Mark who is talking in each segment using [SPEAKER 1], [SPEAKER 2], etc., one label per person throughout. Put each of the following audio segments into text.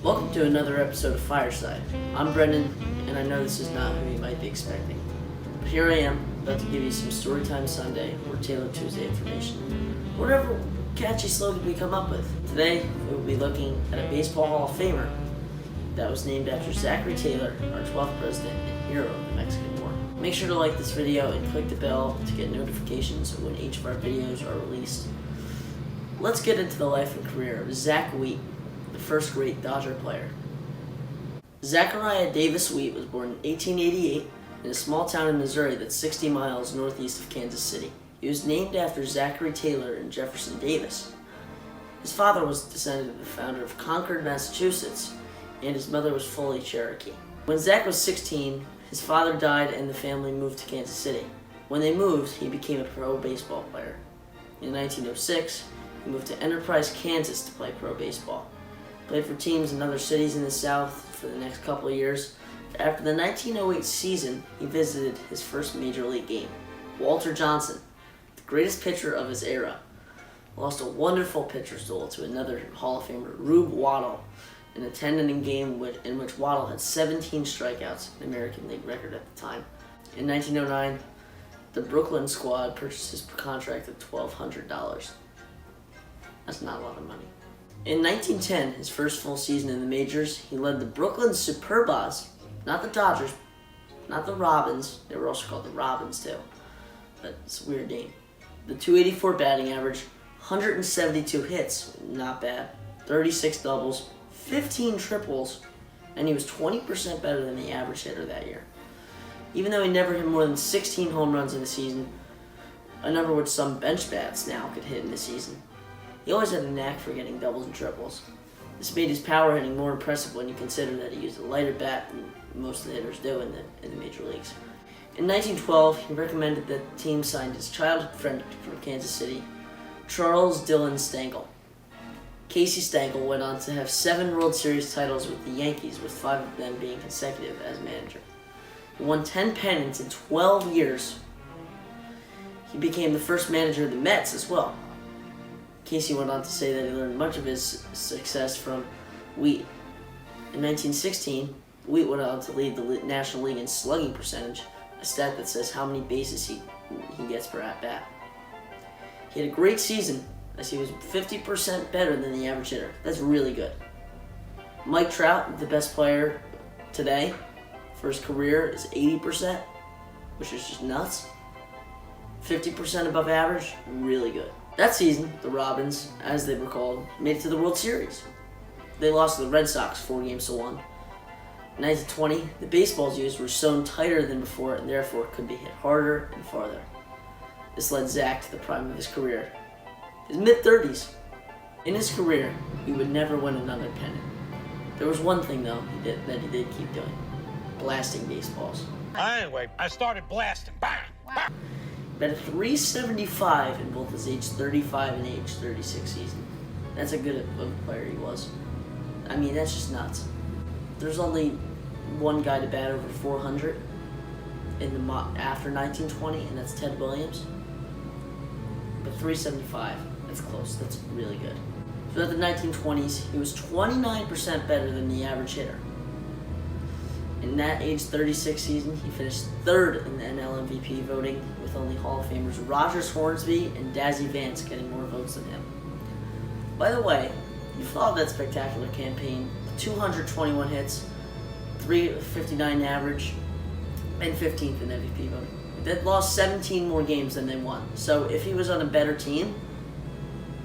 [SPEAKER 1] Welcome to another episode of Fireside. I'm Brendan, and I know this is not who you might be expecting. But here I am, about to give you some Storytime Sunday or Taylor Tuesday information. Whatever catchy slogan we come up with. Today, we will be looking at a Baseball Hall of Famer that was named after Zachary Taylor, our 12th president and hero of the Mexican War. Make sure to like this video and click the bell to get notifications when each of our videos are released. Let's get into the life and career of Zack Wheat, the first great Dodger player. Zachariah Davis Wheat was born in 1888 in a small town in Missouri that's 60 miles northeast of Kansas City. He was named after Zachary Taylor and Jefferson Davis. His father was descended of the founder of Concord, Massachusetts, and his mother was fully Cherokee. When Zach was 16, his father died and the family moved to Kansas City. When they moved, he became a pro baseball player. In 1906, he moved to Enterprise, Kansas to play pro baseball. Played for teams in other cities in the South for the next couple of years. After the 1908 season, he visited his first major league game. Walter Johnson, the greatest pitcher of his era, lost a wonderful pitcher's duel to another Hall of Famer, Rube Waddle, and attended a game in which Waddle had 17 strikeouts, an American League record at the time. In 1909, the Brooklyn squad purchased his contract at $1,200. That's not a lot of money. In 1910, his first full season in the majors, he led the Brooklyn Superbas, not the Dodgers, not the Robins. They were also called the Robins too, but it's a weird name. The .284 batting average, 172 hits, not bad, 36 doubles, 15 triples, and he was 20% better than the average hitter that year. Even though he never hit more than 16 home runs in a season, a number which some bench bats now could hit in a season, he always had a knack for getting doubles and triples. This made his power hitting more impressive when you consider that he used a lighter bat than most of the hitters do in the major leagues. In 1912, he recommended that the team signed his childhood friend from Kansas City, Charles Dillon Stengel. Casey Stengel went on to have 7 World Series titles with the Yankees, with 5 of them being consecutive as manager. He won 10 pennants in 12 years. He became the first manager of the Mets as well. Casey went on to say that he learned much of his success from Wheat. In 1916, Wheat went on to lead the National League in slugging percentage, a stat that says how many bases he gets per at-bat. He had a great season, as he was 50% better than the average hitter. That's really good. Mike Trout, the best player today for his career, is 80%, which is just nuts. 50% above average, really good. That season, the Robins, as they were called, made it to the World Series. They lost to the Red Sox 4-1. In 1920, the baseballs used were sewn tighter than before and therefore could be hit harder and farther. This led Zach to the prime of his career, his mid-30s. In his career, he would never win another pennant. There was one thing, though, that he did keep doing: blasting baseballs.
[SPEAKER 2] Anyway, I started blasting. Bang! Bang!
[SPEAKER 1] Batted .375 in both his age 35 and age 36 season. That's how good of a player he was. I mean, that's just nuts. There's only one guy to bat over 400 after 1920, and that's Ted Williams. But .375, that's close. That's really good. Throughout the 1920s, he was 29% better than the average hitter. In that age 36 season, he finished 3rd in the NL MVP voting, with only Hall of Famers Rogers Hornsby and Dazzy Vance getting more votes than him. By the way, he followed that spectacular campaign with 221 hits, .359 average, and 15th in MVP voting. They lost 17 more games than they won. So if he was on a better team,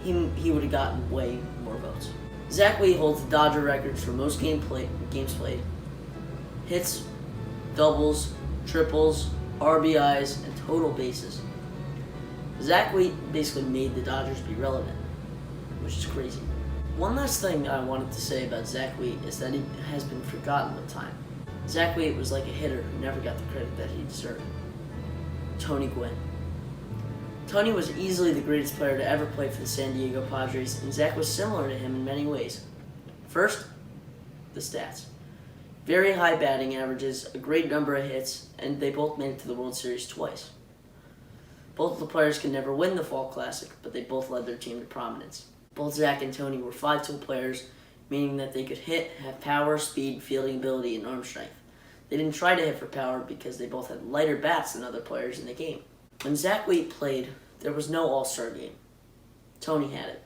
[SPEAKER 1] he would have gotten way more votes. Zack Wheat holds the Dodger records for most games played, hits, doubles, triples, RBIs, and total bases. Zack Wheat basically made the Dodgers be relevant, which is crazy. One last thing I wanted to say about Zack Wheat is that he has been forgotten with time. Zack Wheat was like a hitter who never got the credit that he deserved. Tony Gwynn. Tony was easily the greatest player to ever play for the San Diego Padres, and Zack was similar to him in many ways. First, the stats. Very high batting averages, a great number of hits, and they both made it to the World Series twice. Both of the players could never win the Fall Classic, but they both led their team to prominence. Both Zack and Tony were 5-tool players meaning that they could hit, have power, speed, fielding ability, and arm strength. They didn't try to hit for power because they both had lighter bats than other players in the game. When Zack Wheat played, there was no All-Star game. Tony had it.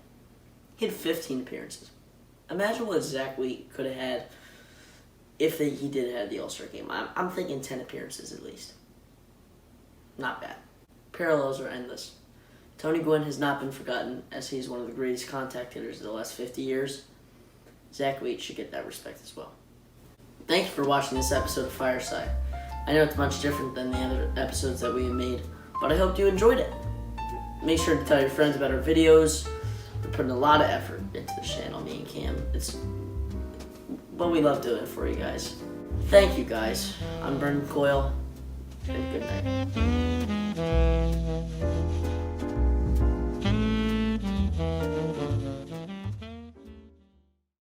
[SPEAKER 1] He had 15 appearances. Imagine what Zack Wheat could have had if he did have the All-Star game. I'm thinking 10 appearances at least. Not bad. Parallels are endless. Tony Gwynn has not been forgotten, as he's one of the greatest contact hitters of the last 50 years. Zack Wheat should get that respect as well. Thank you for watching this episode of Fireside. I know it's much different than the other episodes that we have made, but I hope you enjoyed it. Make sure to tell your friends about our videos. We're putting a lot of effort into this channel, me and Cam. We love doing it for you guys. Thank you guys. I'm Cameron Coyle, and good night.